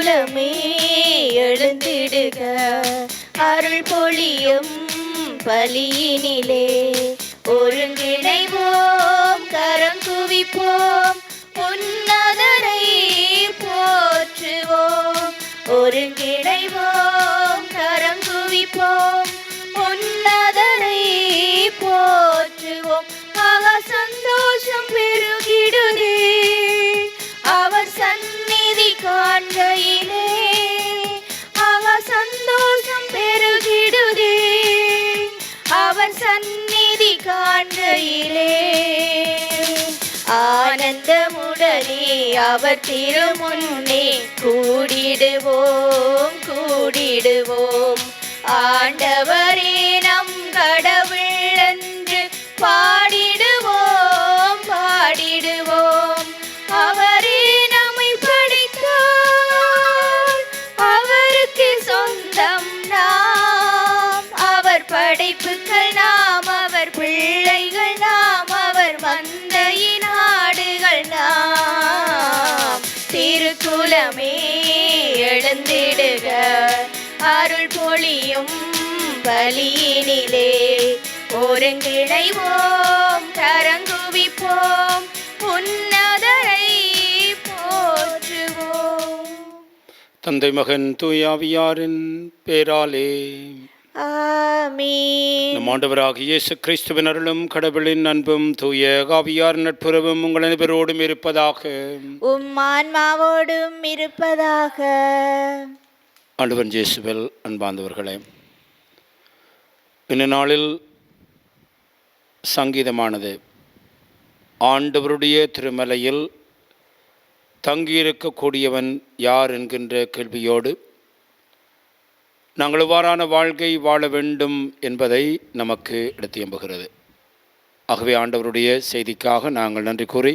திருக்குலமே எழுந்திடுக, அருள் பொழியும் பலியினிலே ஒருங்கிணைவோம், கரம் குவிப்போம், உன்னதரை போற்றுவோம். ஒருங்கிணைவோம், கரம் குவிப்போம், உன்னதரை போற்றுவோம். சந்தோஷம் பெருகிடுதே அவர் சந்நிதி காண்கையிலே, சந்தோஷம் பெருகிடுதே அவர் சந்நிதி காண்கையிலே. ஆனந்தமுடனே அவர் திருமுன்னே கூடிடுவோம் கூடிடுவோம். ஆண்டவரே நம் கடவுள் என்று பாடிடுவோம் பாடிடுவோம். அவரே நம்மை படைத்தார், அவருக்கு சொந்தம் நாம். அவர் படைப்புகள் நாம், அவர் பிள்ளைகள் நாம், அவர் மந்தையின் ஆடுகள் நாம். திருக்குலமே எழுந்திடுக, அருள் பொழியும் பலியினிலே ஒருங்கிணைவோம், கரங்குவிப்போம், உன்னதரை போற்றுவோம். தந்தை மகன் தூயாவியாரின் பேராலே ஆமென். நம் ஆண்டவராகிய இயேசு கிறிஸ்துவின் அருளும் கடவுளின் அன்பும் தூய ஆவியார் நட்புறவும் உங்கள் அனைவரோடும் இருப்பதாக. உம் ஆன்மாவோடும் இருப்பதாக. ஆண்டவன் இயேசுவில் அன்பார்ந்தவர்களே, இந்த நாளில் சங்கீதமானது ஆண்டவருடைய திருமலையில் தங்கியிருக்கக்கூடியவன் யார் என்கின்ற கேள்வியோடு நாங்கள் எவ்வாறான வாழ்க்கை வாழ வேண்டும் என்பதை நமக்கு எடுத்து எம்புகிறது. ஆகவே ஆண்டவருடைய செய்திக்காக நாங்கள் நன்றி கூறி,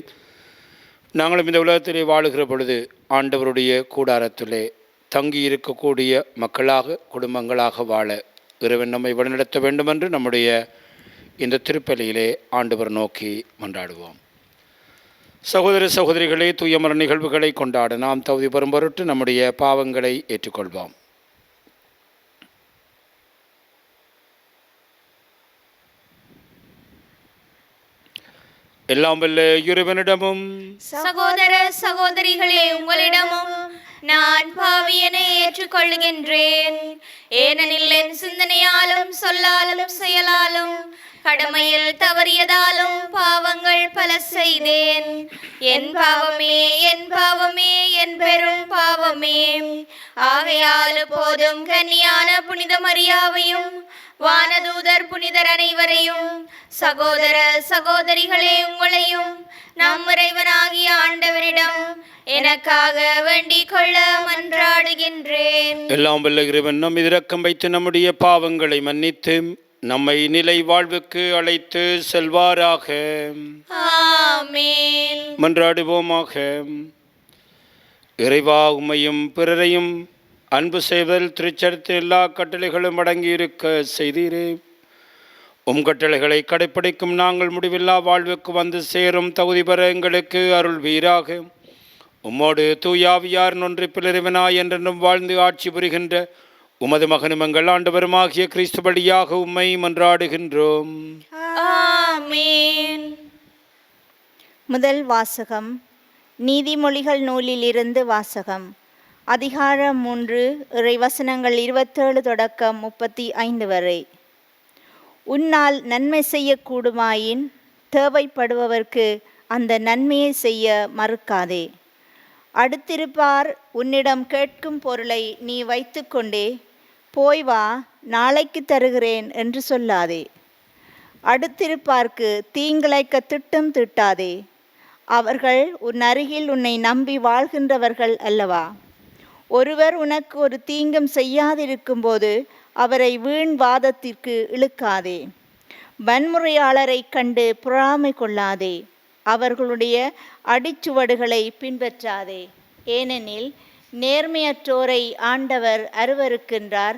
நாங்களும் இந்த உலகத்திலே வாழுகிற பொழுது ஆண்டவருடைய கூடாரத்திலே தங்கி இருக்கக்கூடிய மக்களாக, குடும்பங்களாக வாழ இறைவன் நம்மை வழிநடத்த வேண்டும் என்று நம்முடைய இந்த திருப்பலியிலே ஆண்டவர் நோக்கி மன்றாடுவோம். சகோதர சகோதரிகளே, தூயமர நிகழ்வுகளை கொண்டாட நாம் தகுதி பெறும் பொருட்டு நம்முடைய பாவங்களை ஏற்றுக்கொள்வோம். எல்லாம் வல்ல இறைவனிடமும் சகோதர சகோதரிகளே உங்களிடமும் நான் பாவியனை ஏற்றுக்கொள்கின்றேன். ஏனெனில் என் சிந்தனையாலும் சொல்லாலும் செயலாலும் கடமையில் தவறியதாலும் பாவங்கள் பல செய்தேன். என் பாவமே என் பாவமே என் பெரும் பாவமே. ஆகையால் போதும் கன்னியான புனித மரியாவையும் வானதூதர் புனிதர் அனைவரையும் சகோதர சகோதரிகளே உங்களையும் நம் இறைவனாகிய ஆண்டவரிடம் எனக்காக வேண்டிக் கொள்ள மன்றாடுகின்றேன். எல்லாம் வல்ல இறைவன் நம் இரக்கம் வைத்து நம்முடைய பாவங்களை மன்னித்து நம்மை நிலை வாழ்வுக்கு அழைத்து செல்வாராக. ஆமென். மன்றாடுவோமாக. இறைவா, உம்மையும் பிறரையும் அன்பு செய்வதில் திருச்சட்டத்தின் எல்லா கட்டளைகளும் அடங்கியிருக்க செய்தீரே. உம் கட்டளைகளை கடைப்பிடிக்கும் நாங்கள் முடிவில்லா வாழ்வுக்கு வந்து சேரும் தகுதி பெற எங்களுக்கு அருள்வீராக. உம்மோடு தூயாவியார் ஒன்றிப்பில் இறைவனாய் என்றென்றும் வாழ்ந்து ஆட்சி புரிகின்ற உமது மகனும் எங்கள் ஆண்டவருமாகிய கிறிஸ்து வழியாக உம்மை மன்றாடுகின்றோம். ஆமென். முதல் வாசகம். நீதிமொழிகள் நூலிலிருந்து வாசகம். அதிகாரம் 3, இறைவசனங்கள் 27 தொடக்கம் 35 வரை. உன்னால் நன்மை செய்யக்கூடுமாயின் தேவைப்படுபவர்க்கு அந்த நன்மையை செய்ய மறுக்காதே. அடுத்திருப்பார் உன்னிடம் கேட்கும் பொருளை நீ வைத்துக்கொண்டே போய் வா, நாளைக்கு தருகிறேன் என்று சொல்லாதே. அடுத்திருப்பார்க்கு தீங்கிழைக்க திட்டம் தீட்டாதே. அவர்கள் உன் அருகில் உன்னை நம்பி வாழ்கின்றவர்கள் அல்லவா? ஒருவர் உனக்கு ஒரு தீங்கும் செய்யாதிருக்கும்போது அவரை வீண் வாதத்திற்கு இழுக்காதே. வன்முறையாளரை கண்டு பொறாமை கொள்ளாதே. அவர்களுடைய அடிச்சுவடுகளை பின்பற்றாதே. ஏனெனில் நேர்மையற்றோரை ஆண்டவர் அருவருக்கின்றார்,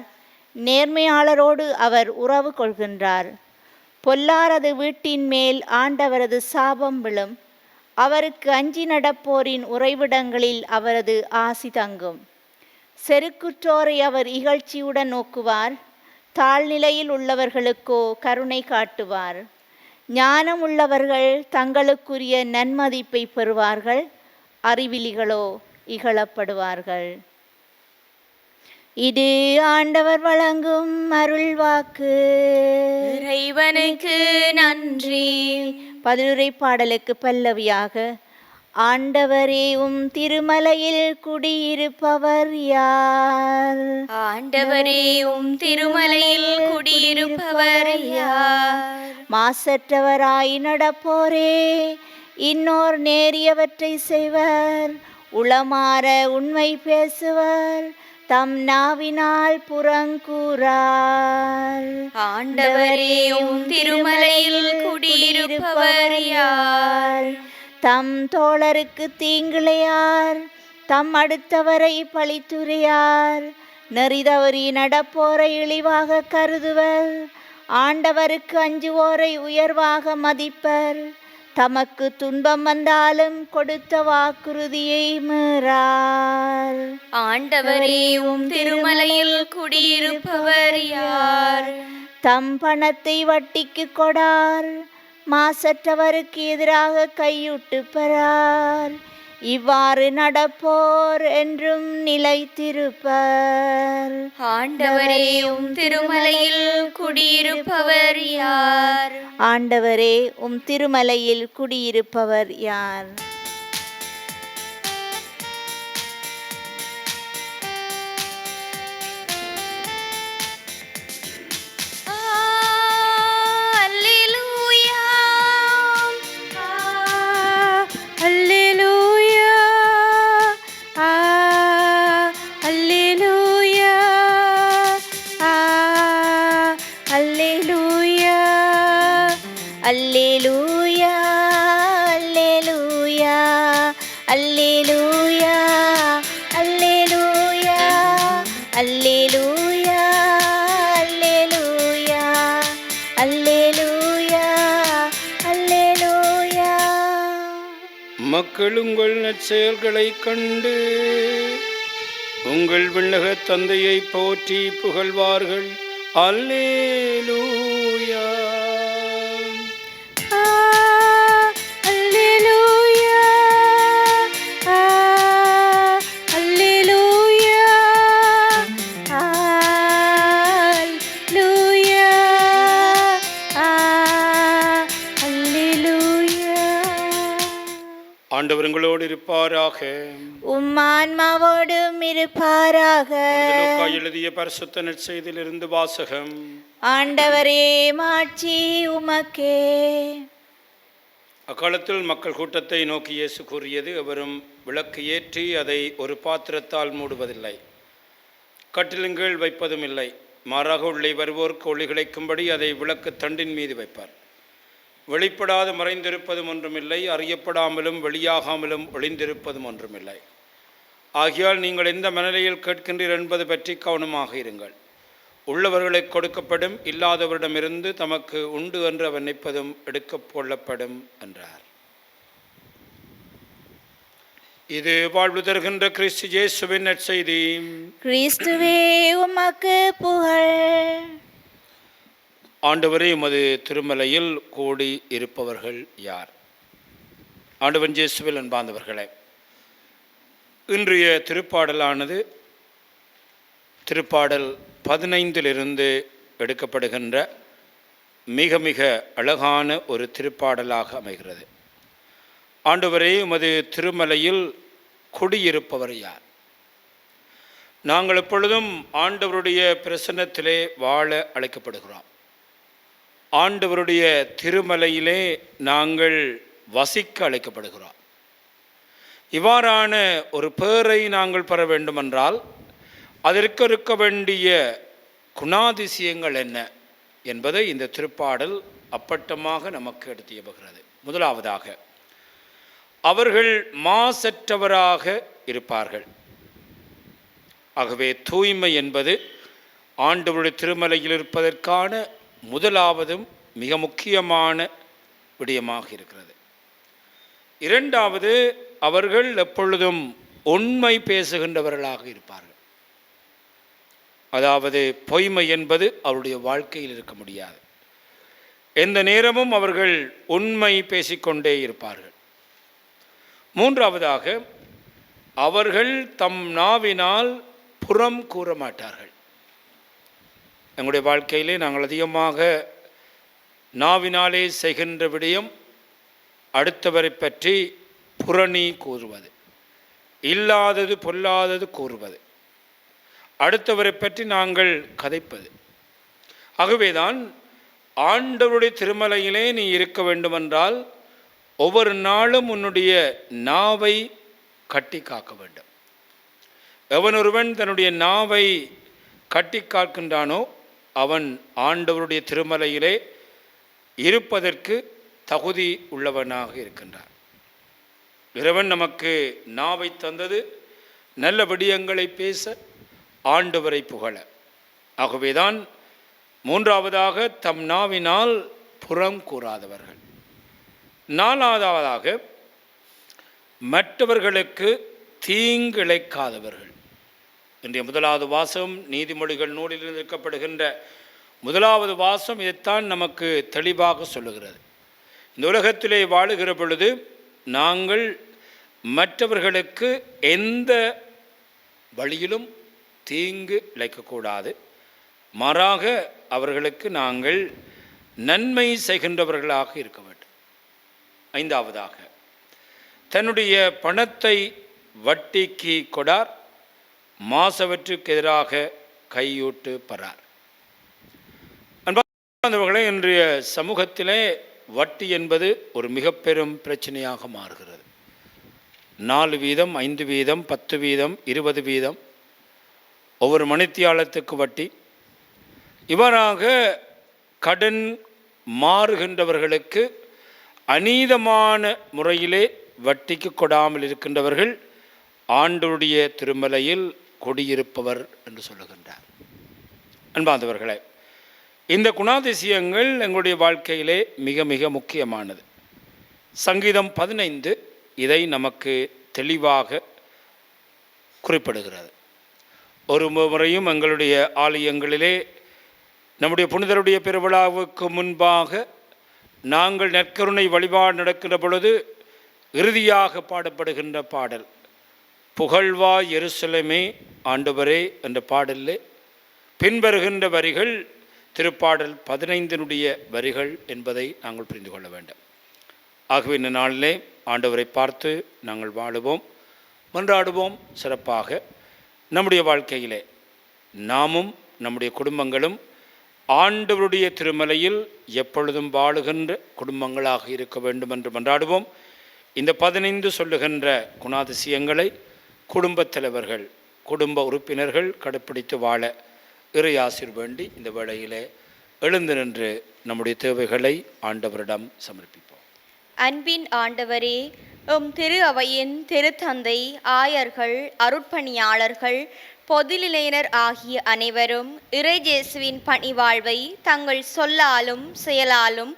நேர்மையாளரோடு அவர் உறவு கொள்கின்றார். பொல்லாரது வீட்டின் மேல் ஆண்டவரது சாபம் விழும். அவருக்கு அஞ்சி நடப்போரின் உறைவிடங்களில் அவரது ஆசி தங்கும். செருக்குற்றோரை அவர் இகழ்ச்சியுடன் நோக்குவார், தாழ்நிலையில் உள்ளவர்களுக்கோ கருணை காட்டுவார். ஞானம் உள்ளவர்கள் தங்களுக்குரிய நன்மதிப்பை பெறுவார்கள், அறிவிலிகளோ இகழப்படுவார்கள். இது ஆண்டவர் வழங்கும் அருள்வாக்கு. இறைவனுக்கு நன்றி. பதிலுரை பாடலுக்கு பல்லவியாக: ஆண்டவரே திருமலையில் குடியிருப்பவர் யார்? ஆண்டவரே திருமலையில் குடியிருப்பவர் யார்? மாசற்றவராய் நடப்போரே, இன்னோர் நேரியவற்றை செய்வர், உளமாற உண்மை பேசுவர், தம் நாவினால் புறங்கூறார். ஆண்டவரே திருமலையில் குடியிருப்பவர் யார்? தம் தோழருக்கு தீங்கிழையார், தம் அடுத்தவரை பழித்துரையார், நெறிதவறி நடப்போரை இழிவாக கருதுவர், ஆண்டவருக்கு அஞ்சுவோரை உயர்வாக மதிப்பர், தமக்கு துன்பம் வந்தாலும் கொடுத்த வாக்குறுதியை மீறார். ஆண்டவரே திருமலையில் குடியிருப்பவர் யார்? தம் பணத்தை வட்டிக்கு கொடார், மாசற்றவருக்கு எதிராக கையூட்டு பெறார், இவ்வாறு நடப்போர் என்றும் நிலைத்திருப்பர். ஆண்டவரே திருமலையில் குடியிருப்பவர் யார்? ஆண்டவரே திருமலையில் குடியிருப்பவர் யார்? அல்லேலூயா, அல்லேலூயா, அல்லேலூயா, அல்லேலூயா, அல்லேலூயா, அல்லேலூயா, அல்லேலூயா, அல்லேலூயா. மக்கள் உங்கள் நற்செயல்களைக் கண்டு உங்கள் விண்ணக தந்தையை போற்றி புகழ்வார்கள். அல்லேலூயா. ஆண்டவர் உங்களோடு இருப்பாராக, உம்மான்மாவோடும் இருப்பாராக. லூக்கா எழுதிய பரிசுத்த நற்செய்தியிலிருந்து வாசகம். ஆண்டவரே மாட்சி உமக்கே. அக்காலத்தில் மக்கள் கூட்டத்தை நோக்கி இயேசு கூறியது: எவரும் விளக்கு ஏற்றி அதை ஒரு பாத்திரத்தால் மூடுவதில்லை, கட்டிலுங்கள் வைப்பதும் இல்லை. மாறாக உள்ளே வருவோருக்கு ஒளி கிடைக்கும்படி அதை விளக்கு தண்டின் மீது வைப்பார். வெளிப்படாது மறைந்திருப்பதும் ஒன்றுமில்லை, அறியப்படாமலும் வெளியாகாமலும் ஒளிந்திருப்பதும் ஒன்றுமில்லை. ஆகையால் நீங்கள் எந்த மனநிலையில் கேட்கின்றீர் என்பது பற்றி கவனமாக இருங்கள். உள்ளவர்களுக்கு கொடுக்கப்படும், இல்லாதவரிடமிருந்து தமக்கு உண்டு என்று அவர் நினைப்பதும் எடுக்க கொள்ளப்படும் என்றார். இது வாழ்வு தருகின்ற கிறிஸ்து இயேசுவின் நற்செய்தி. கிறிஸ்துவே உமக்கு புகழ். ஆண்டவரே, உமது திருமலையில் கூடி இருப்பவர்கள் யார்? ஆண்டவன் இயேசுவில் அன்பார்ந்தவர்களே, இன்றைய திருப்பாடலானது திருப்பாடல் 15 எடுக்கப்படுகின்ற மிக மிக அழகான ஒரு திருப்பாடலாக அமைகிறது. ஆண்டவரே, உமது திருமலையில் குடியிருப்பவர் யார்? நாங்கள் எப்பொழுதும் ஆண்டவருடைய பிரசன்னத்திலே வாழ அழைக்கப்படுகிறோம். ஆண்டவருடைய திருமலையிலே நாங்கள் வசிக்க அழைக்கப்படுகிறோம். இவ்வாறான ஒரு பேரை நாங்கள் பெற வேண்டுமென்றால் அதற்கு இருக்க வேண்டிய குணாதிசயங்கள் என்ன என்பதை இந்த திருப்பாடல் அப்பட்டமாக நமக்கு எடுத்து எம்புகிறது. முதலாவதாக, அவர்கள் மாசற்றவராக இருப்பார்கள். ஆகவே தூய்மை என்பது ஆண்டவருடைய திருமலையில் இருப்பதற்கான முதலாவதும் மிக முக்கியமான விடயமாக இருக்கிறது. இரண்டாவது, அவர்கள் எப்பொழுதும் உண்மை பேசுகின்றவர்களாக இருப்பார்கள். அதாவது பொய்மை என்பது அவருடைய வாழ்க்கையில் இருக்க முடியாது. எந்த நேரமும் அவர்கள் உண்மை பேசிக்கொண்டே இருப்பார்கள். மூன்றாவதாக, அவர்கள் தம் நாவினால் புறம் கூற மாட்டார்கள். எங்களுடைய வாழ்க்கையிலே நாங்கள் அதிகமாக நாவினாலே செய்கின்ற விடயம் அடுத்தவரை பற்றி புரணி கூறுவது, இல்லாதது பொல்லாதது கூறுவது, அடுத்தவரை பற்றி நாங்கள் கதைப்பது. ஆகவேதான் ஆண்டவருடைய திருமலையிலே நீ இருக்க வேண்டுமென்றால் ஒவ்வொரு நாளும் உன்னுடைய நாவை கட்டி காக்க வேண்டும். எவனொருவன் தன்னுடைய நாவை கட்டி காக்கின்றானோ அவன் ஆண்டவருடைய திருமலையிலே இருப்பதற்கு தகுதி உள்ளவனாக இருக்கின்றான். இறைவன் நமக்கு நாவை தந்தது நல்ல விடயங்களை பேச, ஆண்டவரை புகழ. ஆகவேதான் மூன்றாவதாக தம் நாவினால் புறம் கூறாதவர்கள். நாலாவதாக மற்றவர்களுக்கு தீங்கிழைக்காதவர்கள். இன்றைய முதலாவது வாசகம் நீதிமொழிகள் நூலில் இருக்கப்படுகின்ற முதலாவது வாசகம் இதைத்தான் நமக்கு தெளிவாக சொல்லுகிறது. இந்த உலகத்திலே வாழுகிற பொழுது நாங்கள் மற்றவர்களுக்கு எந்த வழியிலும் தீங்கு இழைக்கக்கூடாது. மாறாக அவர்களுக்கு நாங்கள் நன்மை செய்கின்றவர்களாக இருக்க வேண்டும். ஐந்தாவதாக, தன்னுடைய பணத்தை வட்டிக்கு கொடார், மாசவற்றுக்கு எதிராக கையூட்டு பெறார். அன்பார்ந்தவர்களே, இன்றைய சமூகத்திலே வட்டி என்பது ஒரு மிக பெரும் பிரச்சனையாக மாறுகிறது. 4 வீதம், 5 வீதம், 10 வீதம், 20 வீதம், ஒவ்வொரு மணித்தியாலத்துக்கு வட்டி. இவ்வாறாக கடன் மாறுகின்றவர்களுக்கு அநீதமான முறையிலே வட்டிக்கு கொடாமல் இருக்கின்றவர்கள் ஆண்டவருடைய திருமலையில் குடியிருப்பவர் என்று சொல்லுகின்றார். அன்பார்ந்தவர்களே, இந்த குணாதிசயங்கள் எங்களுடைய வாழ்க்கையிலே மிக மிக முக்கியமானது. சங்கீதம் 15 இதை நமக்கு தெளிவாக குறிப்பிடுகிறது. ஒரு முறையும் எங்களுடைய ஆலயங்களிலே நம்முடைய புனிதருடைய பெருவிழாவுக்கு முன்பாக நாங்கள் நற்கருணை வழிபாடு நடக்கின்ற பொழுது இறுதியாக பாடப்படுகின்ற பாடல் புகழ்வா எருசலேமே ஆண்டவரே என்ற பாடலிலே பின்வருகின்ற வரிகள் திருப்பாடல் 15 வரிகள் என்பதை நாங்கள் புரிந்து கொள்ள வேண்டும். ஆகவே இந்த நாளிலே ஆண்டவரை பார்த்து நாங்கள் வாழுவோம், மன்றாடுவோம். சிறப்பாக நம்முடைய வாழ்க்கையிலே நாமும் நம்முடைய குடும்பங்களும் ஆண்டவருடைய திருமலையில் எப்பொழுதும் வாழுகின்ற குடும்பங்களாக இருக்க வேண்டும் என்று மன்றாடுவோம். இந்த 15 சொல்லுகின்ற குணாதிசயங்களை குடும்பத் தலைவர்கள், குடும்ப உறுப்பினர்கள் கடைப்பிடித்து வாழ இறையாசிர் வேண்டி இந்த வேளையிலே எழுந்து நின்று நம்முடைய தேவைகளை ஆண்டவரிடம் சமர்ப்பிப்போம். அன்பின் ஆண்டவரே, திரு அவையின் திருத்தந்தை, ஆயர்கள், அருட்பணியாளர்கள், பொதுநிலையினர் ஆகிய அனைவரும் இறைஜேசுவின் பணிவாழ்வை தங்கள் சொல்லாலும் செயலாலும்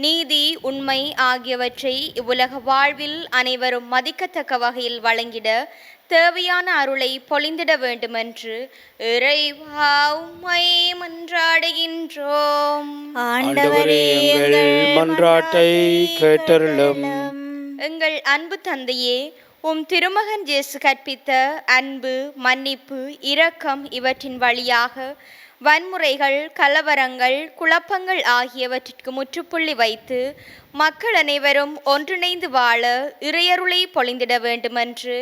நீதி, உண்மை ஆகியவற்றை இவ்வுலக வாழ்வில் அனைவரும் மதிக்கத்தக்க வகையில் வழங்கிட தேவையான அருளை பொழிந்திட வேண்டுமென்று இறைவா உம்மை மன்றாடுகின்றோம். ஆண்டவரே, எங்கள் மன்றாட்டை கேட்டருளும். எங்கள் அன்பு தந்தையே, திருமகன் இயேசு கற்பித்த அன்பு, மன்னிப்பு, இரக்கம் இவற்றின் வழியாக வன்முறைகள், கலவரங்கள், குழப்பங்கள் ஆகியவற்றிற்கு முற்றுப்புள்ளி வைத்து மக்கள் அனைவரும் ஒன்றிணைந்து வாழ இறையருளை பொழிந்திட வேண்டுமென்று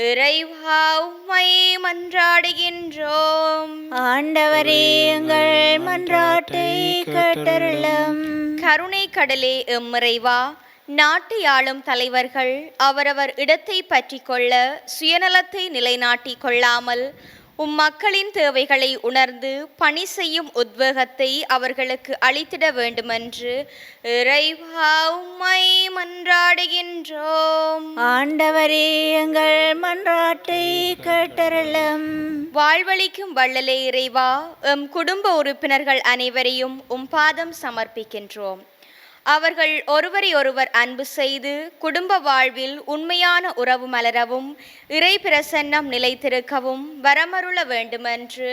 இறைவா உம்மை மன்றாடுகின்றோம். ஆண்டவரே, எங்கள் மன்றாட்டை கேட்டருளும். கருணை கடலே எம்மிறைவா, நாட்டை ஆளும் தலைவர்கள் அவரவர் இடத்தை பற்றி கொள்ள சுயநலத்தை நிலைநாட்டி கொள்ளாமல் மக்களின் தேவைகளை உணர்ந்து பணி செய்யும் உத்வேகத்தை அவர்களுக்கு அளித்திட வேண்டுமென்று இறைவா உம்மை மன்றாடுகின்றோம். ஆண்டவரே, எங்கள் மன்றாட்டை கேட்டருளும். வாழ்வளிக்கும் வள்ளலே இறைவா, குடும்ப உறுப்பினர்கள் அனைவரையும் பாதம் சமர்ப்பிக்கின்றோம். அவர்கள் ஒருவரை ஒருவர் அன்பு செய்து குடும்ப வாழ்வில் உண்மையான உறவு மலரவும் இறை பிரசன்னம் நிலைத்திருக்கவும் வரமருள வேண்டுமென்று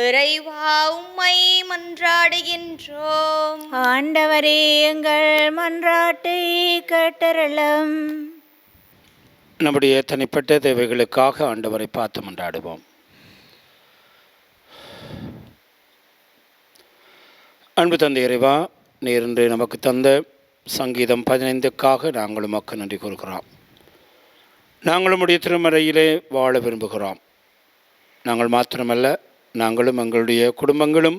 இறைவா உம்மை மன்றாடுகின்றோம். ஆண்டவரே எங்கள் மன்றாட்டை கேட்டருளும். நம்முடைய தனிப்பட்ட தேவைகளுக்காக ஆண்டவரை பார்த்து மன்றாடுவோம். அன்பு தந்தை இறைவா, நீர் இன்று நமக்கு தந்த சங்கீதம் 15க்காக நாங்கள் உமக்கு நன்றி கூறுகிறோம். நாங்கள் உம்முடைய திருமறையிலே வாழ விரும்புகிறோம். நாங்கள் மாத்திரமல்ல, நாங்களும் எங்களுடைய குடும்பங்களும்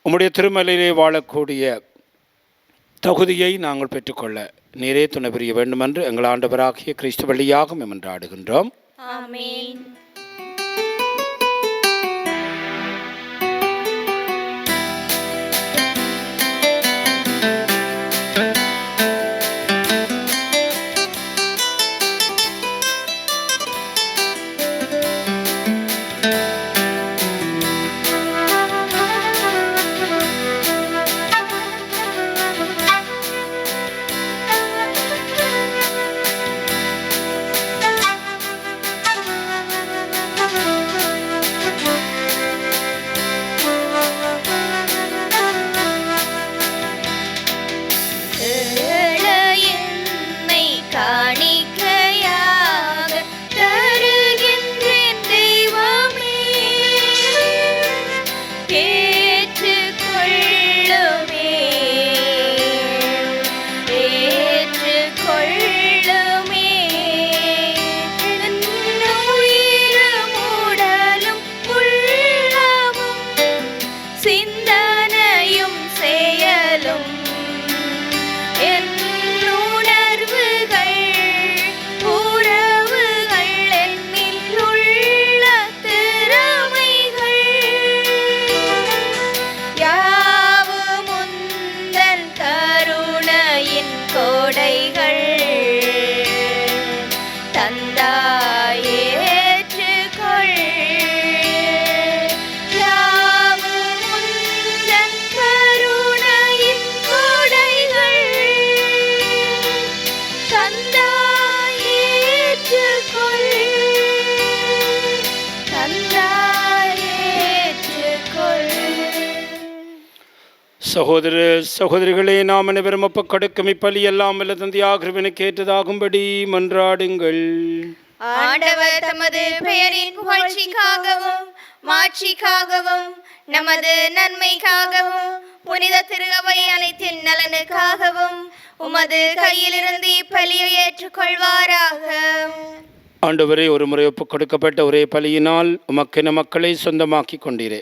உம்முடைய திருமலையிலே வாழக்கூடிய தகுதியை நாங்கள் பெற்றுக்கொள்ள நீரே துணை புரிய வேண்டுமென்று எங்கள் ஆண்டவராகிய கிறிஸ்து வழியாக மன்றாடுகின்றோம். ஆமென். சகோதர சகோதரிகளே, நாம் அனைவரும் ஒப்புக்கொடுக்கும் இப்பலி எல்லாம் வல்ல தந்தையாகிறவனுக்கு ஏற்றதாகும்படி மன்றாடுங்கள். ஆண்டவர் தமது பெயரின் புகழ்ச்சிக்காகவும் மாட்சிக்காகவும் நமது நன்மைக்காகவும் புனித திரு அவை அனைத்தின் நலனுக்காகவும் உமது கையிலிருந்து இப்பலியை ஏற்றுக்கொள்வாராக. ஆண்டவரே, ஒரு முறை ஒப்புக்கொடுக்கப்பட்ட ஒரே பலியினால் உமக்கென மக்களை சொந்தமாக்கி கொண்டீரே.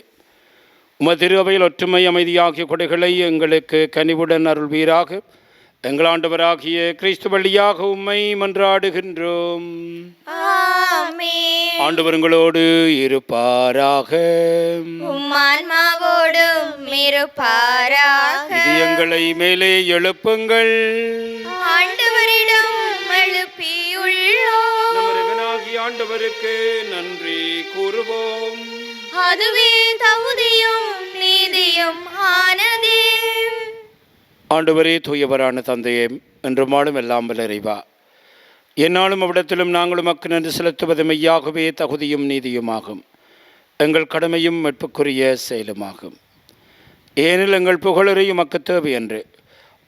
உமது திரு அவையில் ஒற்றுமை அமைதியாகிய கொடைகளை எங்களுக்கு கனிவுடன் அருள்வீராக. எங்கள் ஆண்டவராகிய கிறிஸ்து வழியாக உம்மை மன்றாடுகின்றோம். ஆமென். ஆண்டவர் உங்களோடு இருப்பாராக. உம் ஆன்மாவோடும் இருப்பாராக. இதயங்களை மேலே எழுப்புங்கள். ஆண்டவரிடம் எழுப்பியுள்ளோம். நம் இறைவனாகிய ஆண்டவருக்கு நன்றி கூறுவோம். அதுவே தகுதியும் நீதியும் ஆனதே. ஆண்டவரே, தூயவரான தந்தையே, என்றுமாலும் எல்லாம் வல்ல இறைவா, என்னாலும் அவ்விடத்திலும் நாங்கள் உமக்கு நன்றி செலுத்துவது மெய்யாகவே தகுதியும் நீதியுமாகும், எங்கள் கடமையும் மீட்புக்குரிய செயலுமாகும். ஏனில் எங்கள் புகழுரை உமக்கு தேவை என்று,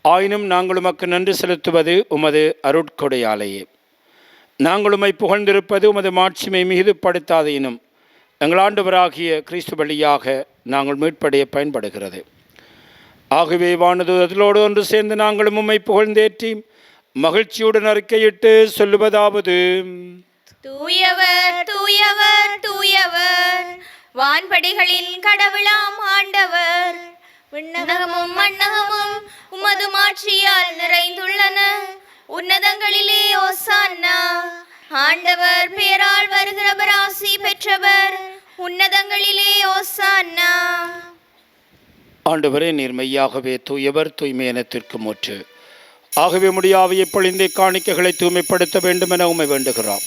ஆயினும் நாங்கள் உமக்கு நன்றி செலுத்துவது உமது அருட்கொடையாலேயே. நாங்கள் உம்மை புகழ்ந்திருப்பது உமது மாட்சிமை மிகுதிப்படுத்தாதேனும் எங்கள் ஆண்டவராகிய கிறிஸ்து வழியாக நாங்கள் மீட்படைய பயன்படுகிறது. ஆகவே வானதூதர்களோடு ஒன்று சேர்ந்து நாங்களும் உம்மை புகழ்ந்தேற்றி மகிழ்ச்சியுடன் அறிக்கையிட்டு சொல்லுவதாவது: தூயவர் தூயவர் தூயவர், வான்படிகளின் கடவுளாம் ஆண்டவர். விண்ணகமும் மண்ணகமும் உமது மாட்சியால் நிறைந்துள்ளன. உன்னதங்களிலே ஓசான்னா. ஆண்டவர் பேரால் வருகிறவர் ஆசி பெற்றவர். உன்னதங்களிலே ஓசான்னா. ஆண்டவரே, நீர் மெய்யாகவே தூயவர், தூய்மையினத்திற்கு மூற்று. ஆகவே முடியாவையை பொழிந்தே காணிக்கைகளை தூய்மைப்படுத்த வேண்டும் என உம்மை வேண்டுகிறோம்.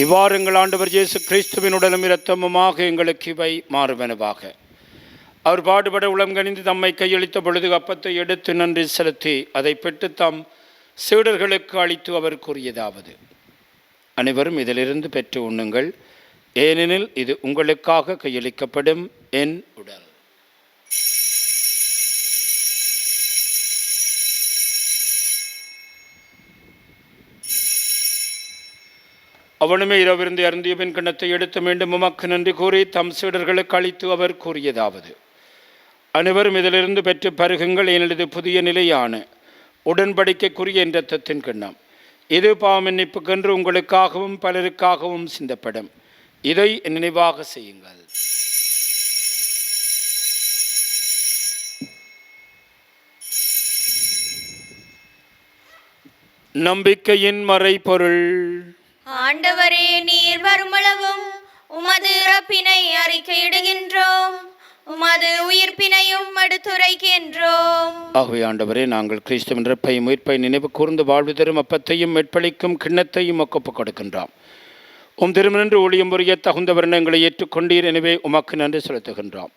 இவ்வாறு எங்கள் ஆண்டவர் இயேசு கிறிஸ்துவின் உடலும் இரத்தமுமாக எங்களுக்கு இவை மாறுவனவாக. அவர் பாடுபட உளம் கனிந்து தம்மை கையளித்த பொழுது அப்பத்தை எடுத்து நன்றி செலுத்தி அதை பெற்று தம் சீடர்களுக்கு அளித்து அவர் கூறியதாவது: அனைவரும் இதிலிருந்து பெற்று உண்ணுங்கள், ஏனெனில் இது உங்களுக்காக கையளிக்கப்படும் என் உடல். அவனுமே இரவிருந்து அருந்திய பின் கிண்ணத்தை எடுத்து மீண்டும் உமக்கு நன்றி கூறி தம் சீடர்களுக்கு அளித்து அவர் கூறியதாவது: அனைவரும் இதிலிருந்து பெற்று பருகுங்கள், ஏனெனில் இது புதிய நிலையான உடன்படிக்கைக்குரிய என் இரத்தத்தின் கிண்ணம். இது பாவமன்னிப்புக்கென்று உங்களுக்காகவும் பலருக்காகவும் சிந்தப்படும். இதை என் நினைவாக செய்யுங்கள். நம்பிக்கையின் மறைபொருள். ஆண்டவரே, நீர் வருமளவும் உமது இறப்பினை அறிக்கையிடுகின்றோம், உமது உயிர்ப்பினையும் எடுத்துரைக்கின்றோம். ஆகவே ஆண்டவரே, நாங்கள் கிறிஸ்துவின் இறப்பையும் உயிர்ப்பை நினைவு கூர்ந்து வாழ்வு தரும் அப்பத்தையும் மீட்பளிக்கும் கிண்ணத்தையும் ஒப்புக் கொடுக்கின்றோம். திருமணன்று ஊழியம் புரிய தகுந்த வர்ணங்களை ஏற்றுக்கொண்டீர், எனவே உமக்கு நன்றி செலுத்துகின்றோம்.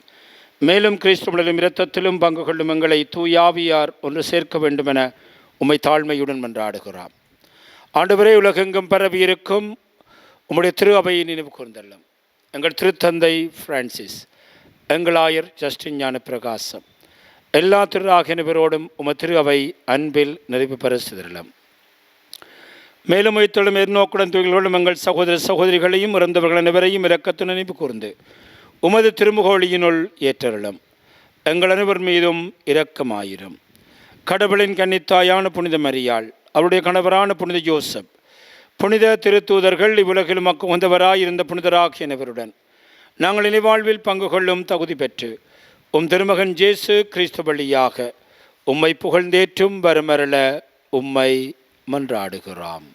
மேலும் கிறிஸ்துவிலும் இரத்தத்திலும் பங்கு கொள்ளும் எங்களை தூயாவியார் ஒன்று சேர்க்க வேண்டுமென உம்மை தாழ்மையுடன் மன்றாடுகிறோம். ஆண்டவரே, உலகெங்கும் பரவியிருக்கும் உம்முடைய திரு அவையை நினைவு கூர்ந்தள்ளும். எங்கள் திருத்தந்தை பிரான்சிஸ், எங்கள் ஆயர் ஜஸ்டின் ஞான பிரகாசம், எல்லா திரு ஆகியவரோடும் திரு அவை அன்பில் நிறைவு பெற சிதறலும். மேலும் உயிர்த்தெழும் எதிர்நோக்குடன் தூய்களும் எங்கள் சகோதர சகோதரிகளையும் இறந்தவர்கள் அனைவரையும் இரக்கத்து நினைவு கூர்ந்து உமது திருமுகொழியினுள் ஏற்றருளும். எங்கள் அனைவர் மீதும் இரக்கமாயிரும். கடவுளின் கன்னித்தாயான புனித மரியாள், அவருடைய கணவரான புனித யோசப், புனித திருத்தூதர்கள், இவ்வுலகிலும் உகந்தவராயிருந்த புனிதராகிய அனைவருடன் நாங்கள் இனிவாழ்வில் பங்கு கொள்ளும் தகுதி பெற்று திருமகன் இயேசு கிறிஸ்து வழியாக உம்மை புகழ்ந்தேற்றும் வரமரள உம்மை மன்றாடுகிறோம்.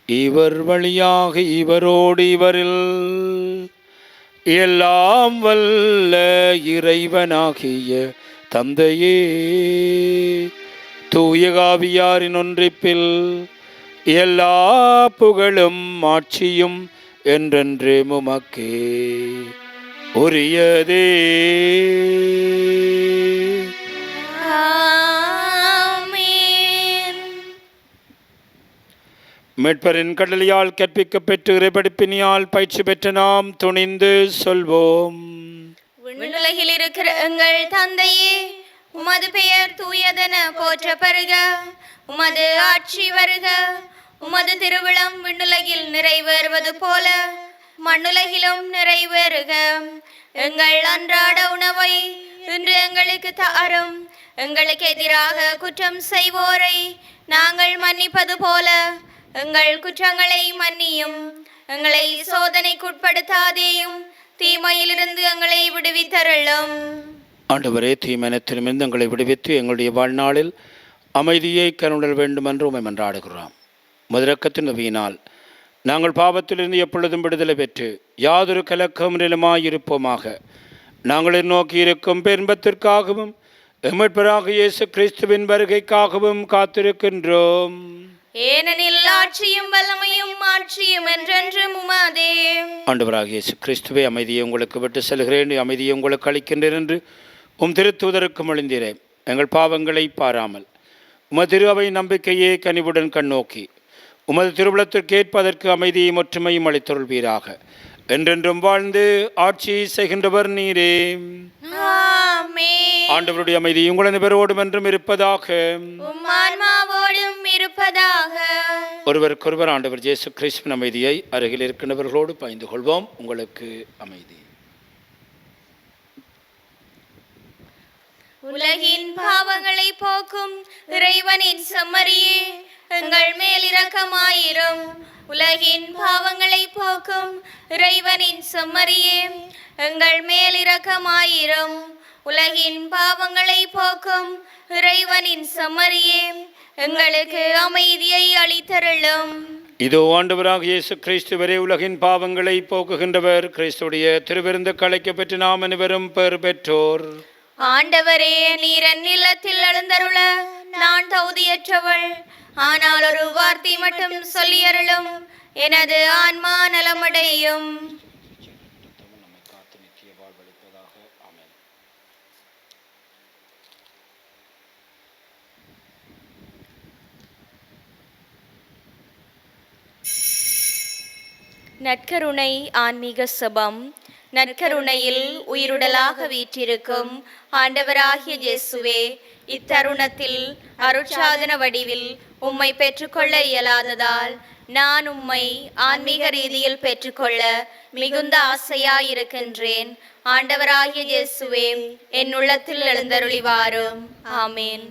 இவர் வழியாக இவரோடு இவரில் எல்லாம் வல்ல இறைவனாகிய தந்தையே, தூய ஆவியாரின் ஒன்றிப்பில் எல்லா புகழும் ஆட்சியும் என்றென்று உமக்கே உரியதே. மீட்பரின் கடலியால் கற்பிக்க பெற்று இறைபடிப்பினியால் பயிற்சி பெற்ற நாம் துணிந்து சொல்வோம்: விண்ணுலகில் இருக்கிற எங்கள் தந்தையே, உமது பெயர் தூயதென போற்ற பெறுக, உமது ஆட்சி வருக, உமது திருவிழம் விண்ணுலகில் நிறைவேறுவது போல மண்ணுலகிலும் நிறைவேறுக. எங்கள் அன்றாட உணவை இன்று எங்களுக்கு தாரும். எங்களுக்கு எதிராக குற்றம் செய்வோரை நாங்கள் மன்னிப்பது போல எங்கள் குற்றங்களை மன்னியும். எங்களை சோதனைக்குட்படுத்தாதேயும், தீமையிலிருந்து எங்களை விடுவித்தருளும். ஆண்டவரே, தீமையிலிருந்து எங்களை விடுவித்து எங்களுடைய வாழ்நாளில் அமைதியை கருணல் வேண்டும் என்று உம்மை மன்றாடுகிறோம். முதரக்கத்தின் உதவியினால் நாங்கள் பாவத்திலிருந்து எப்பொழுதும் விடுதலை பெற்று யாதொரு கலக்கமிலுமாயிருப்போமாக. நாங்கள் நோக்கி இருக்கும் பெரும்பத்திற்காகவும் எம்மட்பராக இயேசு கிறிஸ்துவின் வருகைக்காகவும் காத்திருக்கின்றோம். ஏனெனில் ஆட்சியும் வல்லமையும் மாட்சியும் என்றென்றும் உமதே. ஆண்டவராக இயேசு கிறிஸ்துவே, அமைதியை உங்களுக்கு விட்டு செல்கிறேன், அமைதியை உங்களுக்கு அளிக்கின்றேன் என்று திருத்தூதருக்கு மொழிந்தீரே. எங்கள் பாவங்களை பாராமல் உமது திரு அவை நம்பிக்கையே கனிவுடன் கண்ணோக்கி உமது திருவுளத்திற்கு ஏற்பதற்கு அமைதியை ஒற்றுமையும் அளித்தருள்வீராக. என்றென்றும் வாழ்ந்து ஆட்சி செய்கின்றவர் நீரே. ஆண்டவருடைய அமைதி உங்கள் அனைவரோடும் என்றும் இருப்பதாக. ஒருவருக்கொருவர் ஆண்டவர் இயேசு கிறிஸ்துவின் அமைதியை அருகில் இருக்கின்றவர்களோடு பகிர்ந்து கொள்வோம். உங்களுக்கு அமைதி. உலகின் பாவங்களை போக்கும் இறைவனின் செம்மறியே, எங்கள் மேல் இரக்கமாயிரும். உலகின் பாவங்களை போக்கும் இறைவனின் செம்மறியே, எங்கள் மேல் இரக்கமாயிரும். உலகின் பாவங்களை போக்கும் இறைவனின் செம்மறியே, எங்களுக்கு அமைதியை அளித்தருளும். இதோ ஆண்டவராக இயேசு கிறிஸ்துவரே, உலகின் பாவங்களை போக்குகின்றவர். கிறிஸ்துடைய திருவிருந்து கலைக்க பெற்று நாம் அனைவரும் பெறு பெற்றோர். ஆண்டவரே, நீர் என் இல்லத்தில் எழுந்தருள நான் தகுதியற்றவள். ஆனால் ஒரு வார்த்தை மட்டும் சொல்லியருளும், எனது ஆன்மா நலமடையும். நற்கருணை ஆன்மீக செபம். நற்கருணையில் உயிருடலாக வீற்றிருக்கும் ஆண்டவராகிய இயேசுவே, இத்தருணத்தில் அருட்சாதன வடிவில் உம்மை பெற்றுக்கொள்ள இயலாததால் நான் உம்மை ஆன்மீக ரீதியில் பெற்றுக்கொள்ள மிகுந்த ஆசையாயிருக்கின்றேன். ஆண்டவராகிய இயேசுவே, என் உள்ளத்தில் எழுந்தருளி வாரும். ஆமேன்.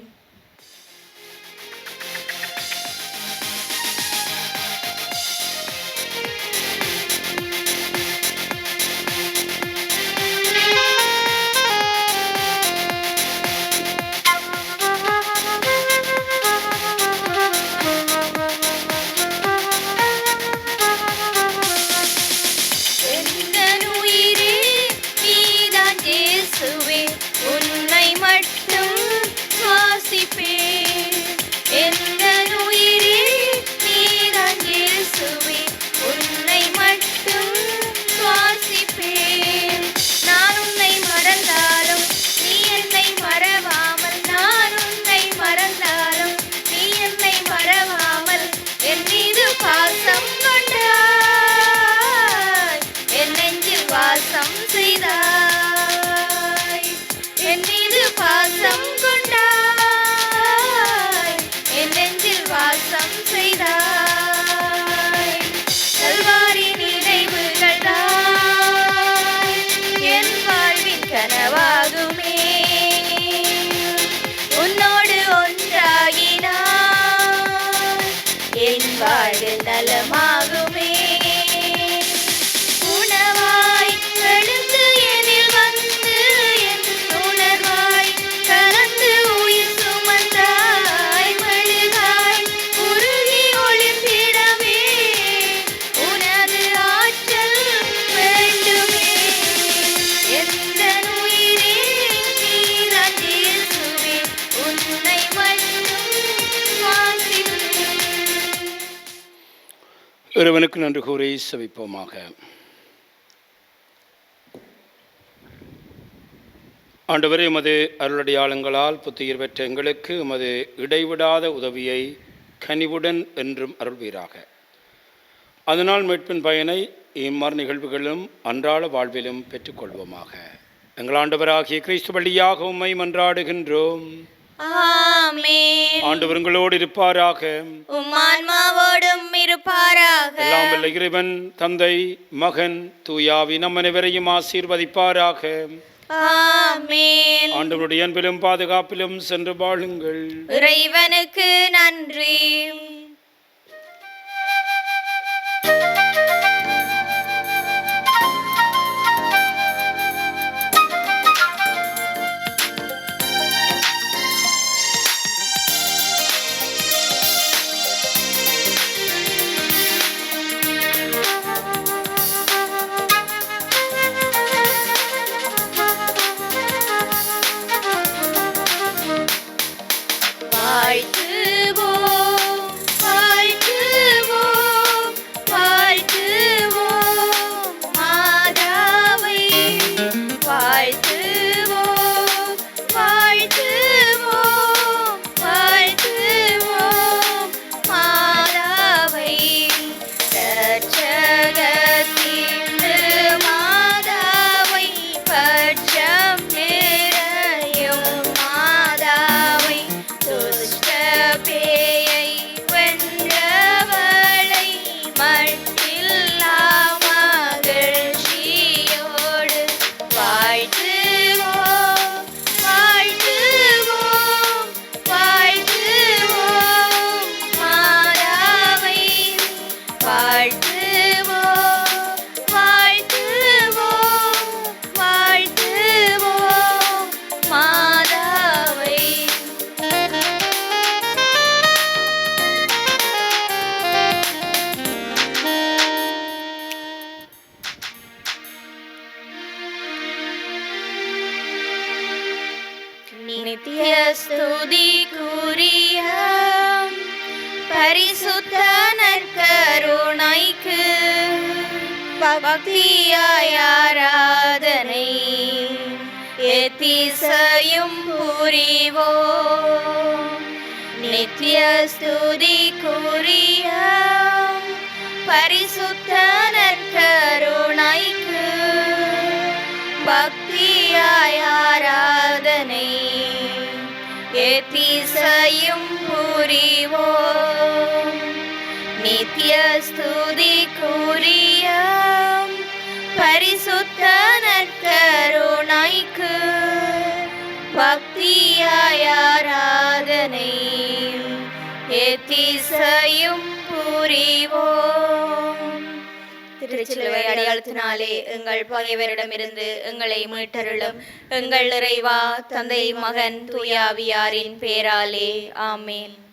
நலமாகுமே. உணவாய் எழுந்து எனில் வந்து என் உணர்வாய் கலந்து உயிர் சுமந்தாய் மெழுகாய் உருகி ஒளிர்ந்திடவே உனது ஆற்றல் வேண்டுமே. எந்த உயிரே நீதான் இயேசுவே, உன்னை மட்டும் வாசிப்பேன். இறைவனுக்கு நன்றி கூறி செபிப்போமாக. ஆண்டவரே, எமது அருளடையாளங்களால் புத்துயிர் பெற்ற எங்களுக்கு எமது இடைவிடாத உதவியை கனிவுடன் என்றும் அருள்வீராக. அதனால் மீட்பின் பயனை இம்மறு நிகழ்வுகளும் அன்றாட வாழ்விலும் பெற்றுக்கொள்வோமாக. எங்கள் ஆண்டவராகிய கிறிஸ்து வழியாக உம்மை மன்றாடுகின்றோம். ஆமென். ஆண்டவர் உங்களோடு இருப்பாராக, உம் ஆன்மாவோடும் இருப்பாராக. எல்லாம் வல்ல இறைவன் தந்தை, மகன், தூயாவி நம் அனைவரையும் ஆசீர்வதிப்பாராக. ஆமென். ஆண்டவருடைய அன்பிலும் பாதுகாப்பிலும் சென்று வாழுங்கள். இறைவனுக்கு நன்றி. நித்திய ஸ்துதிக்குரிய பரிசுத்த நற்கருணைக்கு பக்தியாய் ஆராதனை எத்திசையும் புரிவோம். நித்திய ஸ்துதிக்குரிய பரிசுத்த நற்கருணைக்கு பக்தியாய் ஆராதனை எத்திசையும் புரிவோம். நித்திய ஸ்துதிக்குரிய பரிசுத்த நற்கருணைக்கு பக்தியாய் ஆராதனை எத்திசையும் புரிவோம். திருச்சிலுவை அடையாளத்தினாலே எங்கள் பகைவரிடமிருந்து எங்களை மீட்டருளும். எங்கள் இறைவா, தந்தை, மகன், தூய ஆவியாரின் பேராலே ஆமேன்.